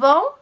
bom?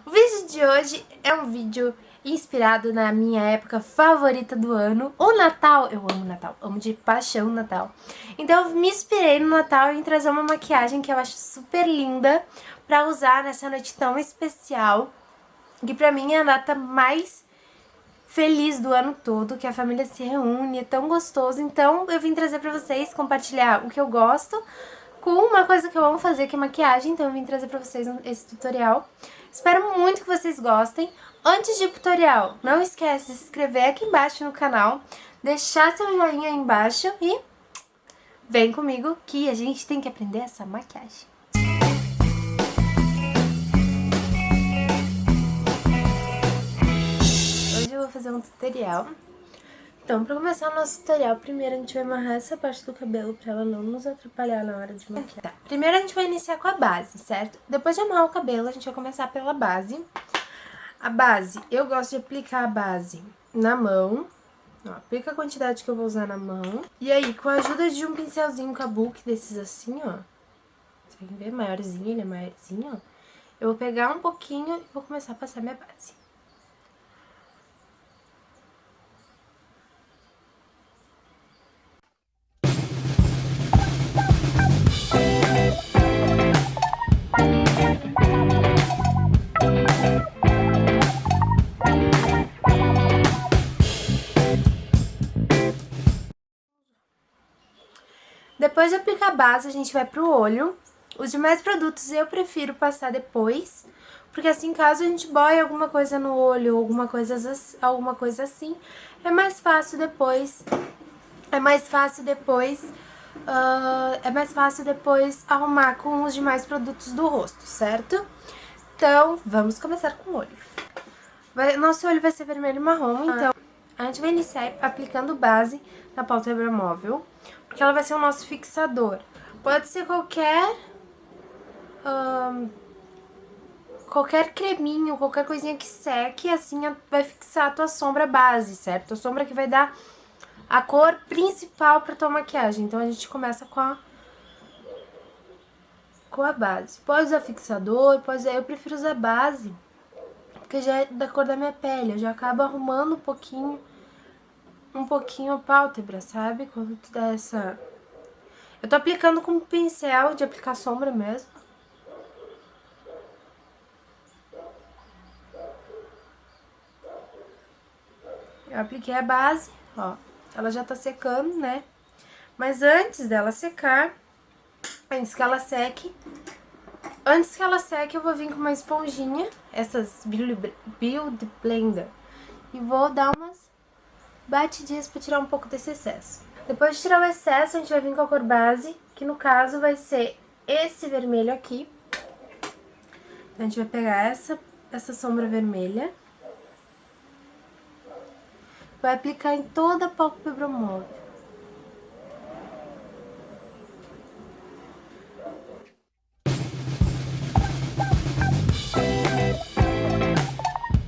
O vídeo de hoje é um vídeo inspirado na minha época favorita do ano, o Natal. Eu amo Natal, amo de paixão o Natal. Então eu me inspirei no Natal em trazer uma maquiagem que eu acho super linda pra usar nessa noite tão especial, que pra mim é a data mais feliz do ano todo, que a família se reúne, é tão gostoso. Então eu vim trazer pra vocês, compartilhar o que eu gosto com uma coisa que eu amo fazer, que é maquiagem. Então eu vim trazer pra vocês esse tutorial. Espero muito que vocês gostem. Antes de ir pro tutorial, não esquece de se inscrever aqui embaixo no canal, deixar seu joinha aí embaixo e vem comigo que a gente tem que aprender essa maquiagem. Hoje eu vou fazer um tutorial. Então, pra começar o nosso tutorial, primeiro a gente vai amarrar essa parte do cabelo pra ela não nos atrapalhar na hora de maquiar. Tá. Primeiro a gente vai iniciar com a base, certo? Depois de amarrar o cabelo, a gente vai começar pela base. A base, eu gosto de aplicar a base na mão. Ó, aplica a quantidade que eu vou usar na mão. E aí, com a ajuda de um pincelzinho kabuki desses assim, ó. Vocês vão ver, maiorzinho, ele é maiorzinho, ó. Eu vou pegar um pouquinho e vou começar a passar minha base. Depois de aplicar a base, a gente vai pro olho. Os demais produtos eu prefiro passar depois, porque assim, caso a gente boie alguma coisa no olho, alguma coisa assim, é mais fácil depois, arrumar com os demais produtos do rosto, certo? Então, vamos começar com o olho. Nosso olho vai ser vermelho e marrom, então a gente vai iniciar aplicando base na pálpebra móvel, porque ela vai ser o nosso fixador. Pode ser qualquer creminho, qualquer coisinha que seque, assim vai fixar a tua sombra base, certo? A sombra que vai dar a cor principal pra tua maquiagem. Então a gente começa com a base. Pode usar fixador, eu prefiro usar base, porque já é da cor da minha pele. Eu já acabo arrumando um pouquinho a pálpebra, sabe? Quando tu dá essa... Eu tô aplicando com um pincel de aplicar sombra mesmo. Eu apliquei a base, ó. Ela já tá secando, né? Mas antes dela secar, antes que ela seque, eu vou vir com uma esponjinha, essas Build Blender, e vou dar umas batidinhas pra tirar um pouco desse excesso. Depois de tirar o excesso, a gente vai vir com a cor base, que no caso vai ser esse vermelho aqui. Então, a gente vai pegar essa sombra vermelha, vai aplicar em toda a pálpebra móvel.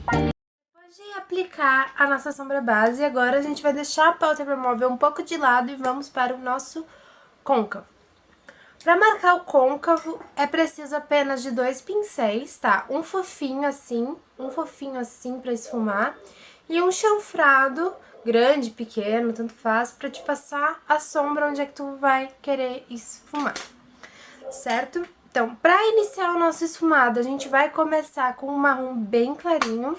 Depois de aplicar a nossa sombra base, agora a gente vai deixar a pálpebra móvel um pouco de lado e vamos para o nosso côncavo. Para marcar o côncavo, é preciso apenas de 2 pincéis, tá? Um fofinho assim para esfumar, e um chanfrado, grande, pequeno, tanto faz, pra te passar a sombra onde é que tu vai querer esfumar, certo? Então, pra iniciar o nosso esfumado, a gente vai começar com um marrom bem clarinho,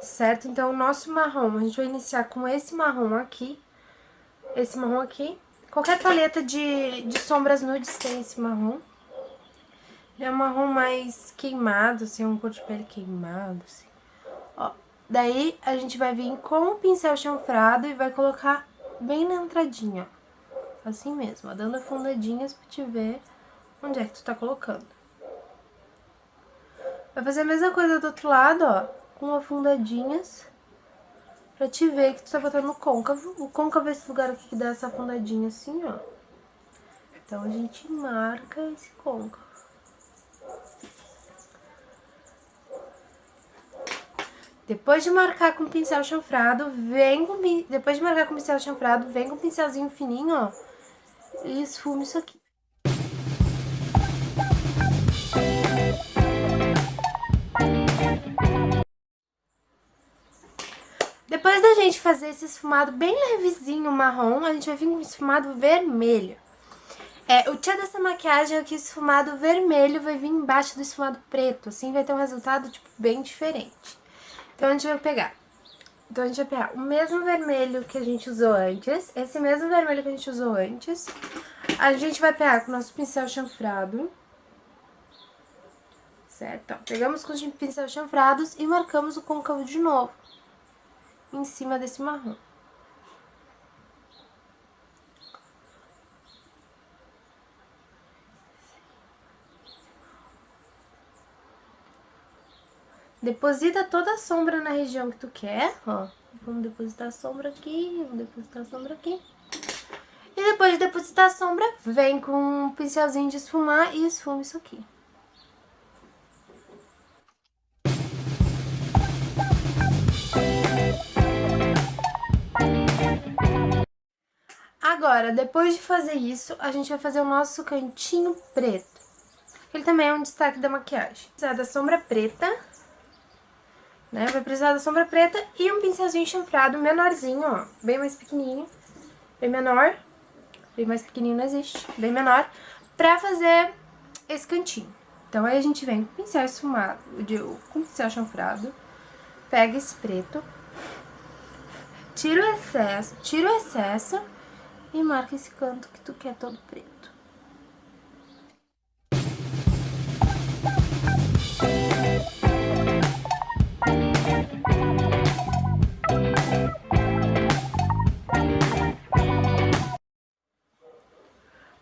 certo? Então, o nosso marrom, a gente vai iniciar com esse marrom aqui. Qualquer paleta de sombras nudes tem esse marrom. Ele é um marrom mais queimado, assim, um cor de pele queimado, assim. Ó, daí a gente vai vir com o pincel chanfrado e vai colocar bem na entradinha, ó. Assim mesmo, ó, dando afundadinhas pra te ver onde é que tu tá colocando. Vai fazer a mesma coisa do outro lado, ó, com afundadinhas, pra te ver que tu tá botando no côncavo. O côncavo é esse lugar aqui que dá essa afundadinha assim, ó. Então, a gente marca esse côncavo. Depois de marcar com o pincel chanfrado, vem com o pincelzinho fininho, ó, e esfuma isso aqui. gente fazer esse esfumado bem levezinho marrom, a gente vai vir com um esfumado vermelho. O tchan dessa maquiagem é que o esfumado vermelho vai vir embaixo do esfumado preto, assim vai ter um resultado, tipo, bem diferente. Então a gente vai pegar o mesmo vermelho que a gente usou antes, esse mesmo vermelho que a gente usou antes, a gente vai pegar com o nosso pincel chanfrado, certo? Ó, pegamos com os pincel chanfrados e marcamos o côncavo de novo, em cima desse marrom. Deposita toda a sombra na região que tu quer, ó. Vamos depositar a sombra aqui, vamos depositar a sombra aqui. E depois de depositar a sombra, vem com um pincelzinho de esfumar e esfuma isso aqui. Agora, depois de fazer isso, a gente vai fazer o nosso cantinho preto. Ele também é um destaque da maquiagem. Vai precisar da sombra preta, né? Vai precisar da sombra preta e um pincelzinho chanfrado menorzinho, ó. Bem mais pequenininho, bem menor. Bem mais pequenininho não existe, bem menor. Pra fazer esse cantinho. Então aí a gente vem com o pincel esfumado, com o pincel chanfrado. Pega esse preto. Tira o excesso e marca esse canto que tu quer todo preto.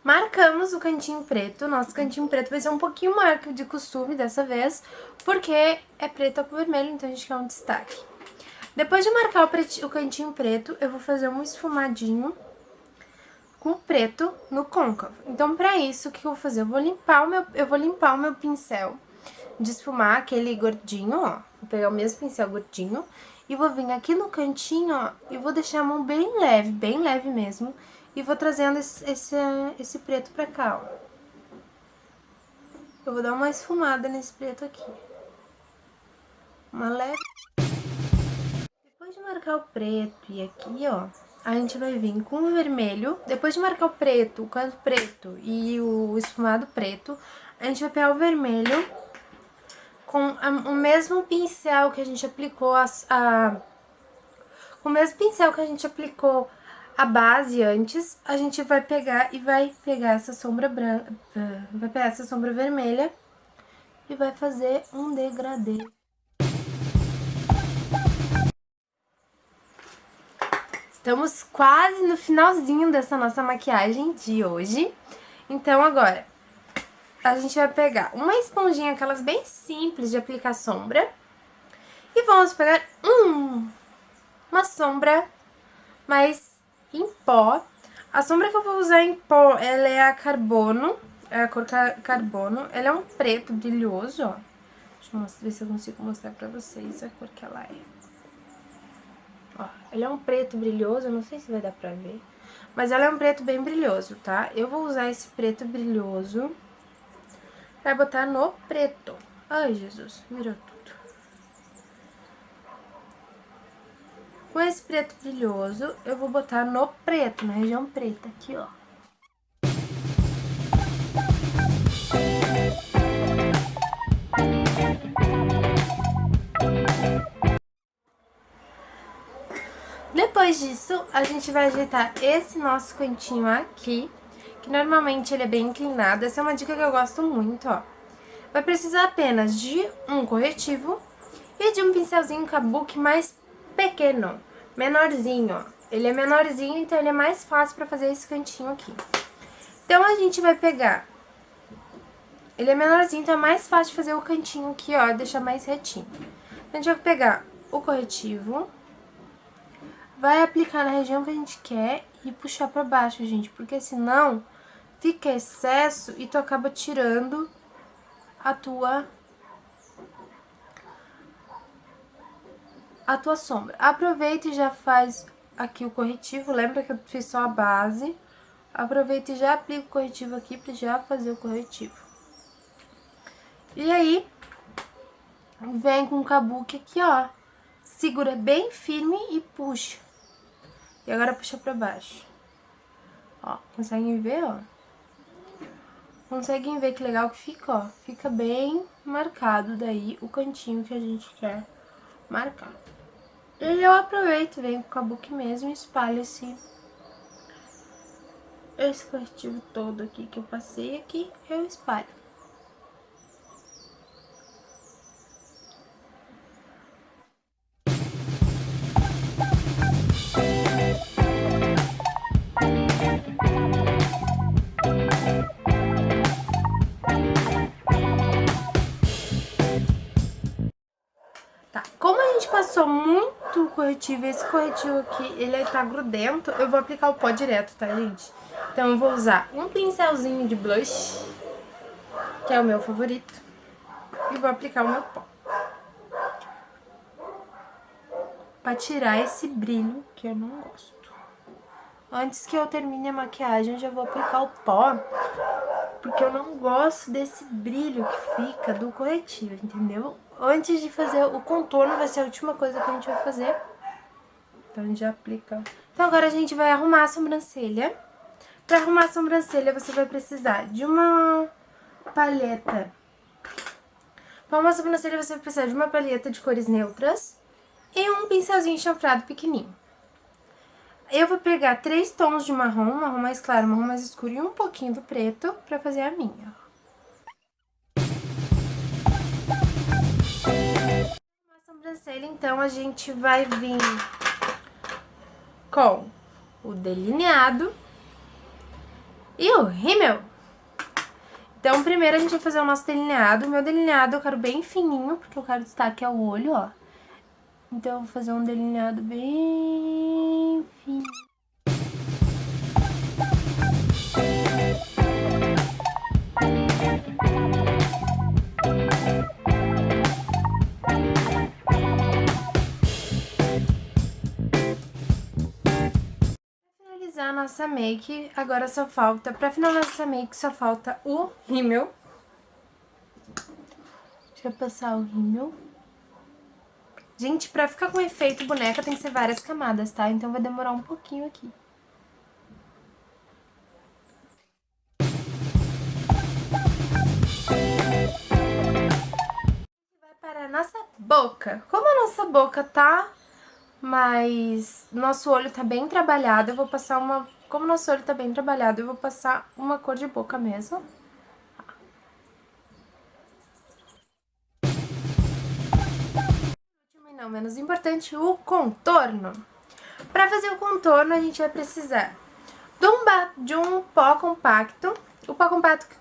Marcamos o cantinho preto, nosso cantinho preto vai ser um pouquinho maior que o de costume dessa vez, porque é preto com vermelho, então a gente quer um destaque. Depois de marcar o cantinho preto, eu vou fazer um esfumadinho com preto no côncavo. Então, pra isso, o que eu vou fazer? Eu vou limpar o meu pincel de esfumar, aquele gordinho, ó. Vou pegar o mesmo pincel gordinho e vou vir aqui no cantinho, ó, e vou deixar a mão bem leve mesmo. E vou trazendo esse preto pra cá, ó. Eu vou dar uma esfumada nesse preto aqui. Uma leve... Depois de marcar o preto e aqui, ó, a gente vai vir com o vermelho. Depois de marcar o preto, o canto preto e o esfumado preto, a gente vai pegar o vermelho com o mesmo pincel que a gente aplicou com o mesmo pincel que a gente aplicou a base antes, a gente vai pegar essa sombra branca, vai pegar essa sombra vermelha e vai fazer um degradê. Estamos quase no finalzinho dessa nossa maquiagem de hoje. Então agora, a gente vai pegar uma esponjinha, aquelas bem simples de aplicar sombra. E vamos pegar uma sombra mais em pó. A sombra que eu vou usar em pó, ela é a Carbono, é a cor Carbono. Ela é um preto brilhoso, ó. Deixa eu ver se eu consigo mostrar pra vocês a cor que ela é. Ó, ela é um preto brilhoso, eu não sei se vai dar pra ver. Mas ela é um preto bem brilhoso, tá? Eu vou usar esse preto brilhoso pra botar no preto. Ai, Jesus, virou tudo. Com esse preto brilhoso, eu vou botar no preto, na região preta, aqui, ó. Depois disso, a gente vai ajeitar esse nosso cantinho aqui, que normalmente ele é bem inclinado. Essa é uma dica que eu gosto muito, ó. Vai precisar apenas de um corretivo e de um pincelzinho kabuki mais pequeno, menorzinho, ó. Ele é menorzinho, então ele é mais fácil pra fazer esse cantinho aqui. Então, a gente vai pegar... Ele é menorzinho, então é mais fácil de fazer o cantinho aqui, ó, deixar mais retinho. Então, a gente vai pegar o corretivo, vai aplicar na região que a gente quer e puxar pra baixo, gente, porque senão fica excesso e tu acaba tirando a tua sombra. Aproveita e já faz aqui o corretivo, lembra que eu fiz só a base? Aproveita e já aplica o corretivo aqui pra já fazer o corretivo. E aí, vem com o kabuki aqui, ó, segura bem firme e puxa. E agora puxa pra baixo. Ó, conseguem ver, ó? Conseguem ver que legal que fica, ó? Fica bem marcado daí o cantinho que a gente quer marcar. E eu aproveito, venho com o kabuki mesmo e espalho esse corretivo todo aqui que eu passei aqui, eu espalho. Tá, como a gente passou muito corretivo, esse corretivo aqui, ele tá grudento, eu vou aplicar o pó direto, tá, gente? Então eu vou usar um pincelzinho de blush, que é o meu favorito, e vou aplicar o meu pó. Pra tirar esse brilho que eu não gosto. Antes que eu termine a maquiagem, eu já vou aplicar o pó, porque eu não gosto desse brilho que fica do corretivo, entendeu? Antes de fazer o contorno, vai ser a última coisa que a gente vai fazer. Então a gente já aplica. Então agora a gente vai arrumar a sobrancelha. Pra arrumar a sobrancelha, você vai precisar de uma paleta. Pra arrumar a sobrancelha, você vai precisar de uma paleta de cores neutras e um pincelzinho chanfrado pequenininho. Eu vou pegar 3 tons de marrom, marrom mais claro, marrom mais escuro e um pouquinho do preto pra fazer a minha. Na sobrancelha, então, a gente vai vir com o delineado e o rímel. Então, primeiro a gente vai fazer o nosso delineado. O meu delineado eu quero bem fininho, porque eu quero destaque ao olho, ó. Então, eu vou fazer um delineado bem fininho. A nossa make, agora só falta, pra finalizar essa make, só falta o rímel. Deixa eu passar o rímel. Gente, pra ficar com efeito boneca tem que ser várias camadas, tá? Então vai demorar um pouquinho aqui. Vai para a nossa boca. Como a nossa boca tá, mas nosso olho tá bem trabalhado, eu vou passar uma... Como nosso olho tá bem trabalhado, eu vou passar uma cor de boca mesmo. Último e não menos importante, o contorno. Pra fazer o contorno, a gente vai precisar de um pó compacto. O pó compacto...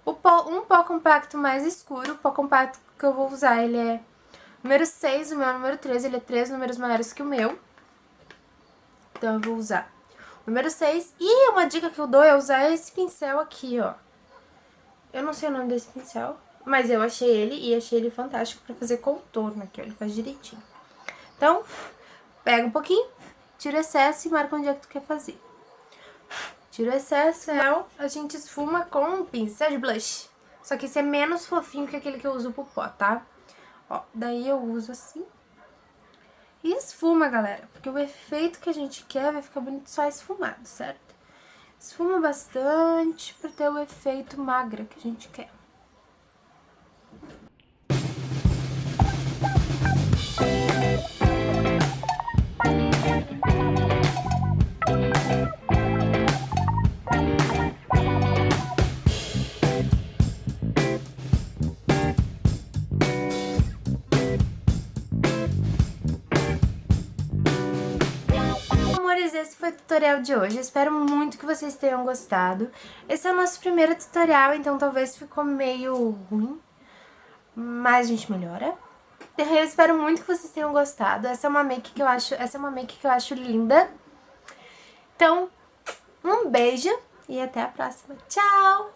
um pó compacto mais escuro. O pó compacto que eu vou usar, ele é número 6, o meu é número 13, ele é 3 números maiores que o meu. Então eu vou usar o número 6. E uma dica que eu dou é usar esse pincel aqui, ó. Eu não sei o nome desse pincel, mas eu achei ele e achei ele fantástico pra fazer contorno aqui, ó. Ele faz direitinho. Então, pega um pouquinho, tira o excesso e marca onde é que tu quer fazer. Tira o excesso, a gente esfuma com um pincel de blush. Só que esse é menos fofinho que aquele que eu uso pro pó, tá? Ó, daí eu uso assim. E esfuma, galera, porque o efeito que a gente quer vai ficar bonito só esfumado, certo? Esfuma bastante pra ter o efeito magra que a gente quer. Esse foi o tutorial de hoje, eu espero muito que vocês tenham gostado. Esse é o nosso primeiro tutorial, então talvez ficou meio ruim, mas a gente melhora. Eu espero muito que vocês tenham gostado. Essa é uma make que eu acho linda. Então, um beijo e até a próxima. Tchau!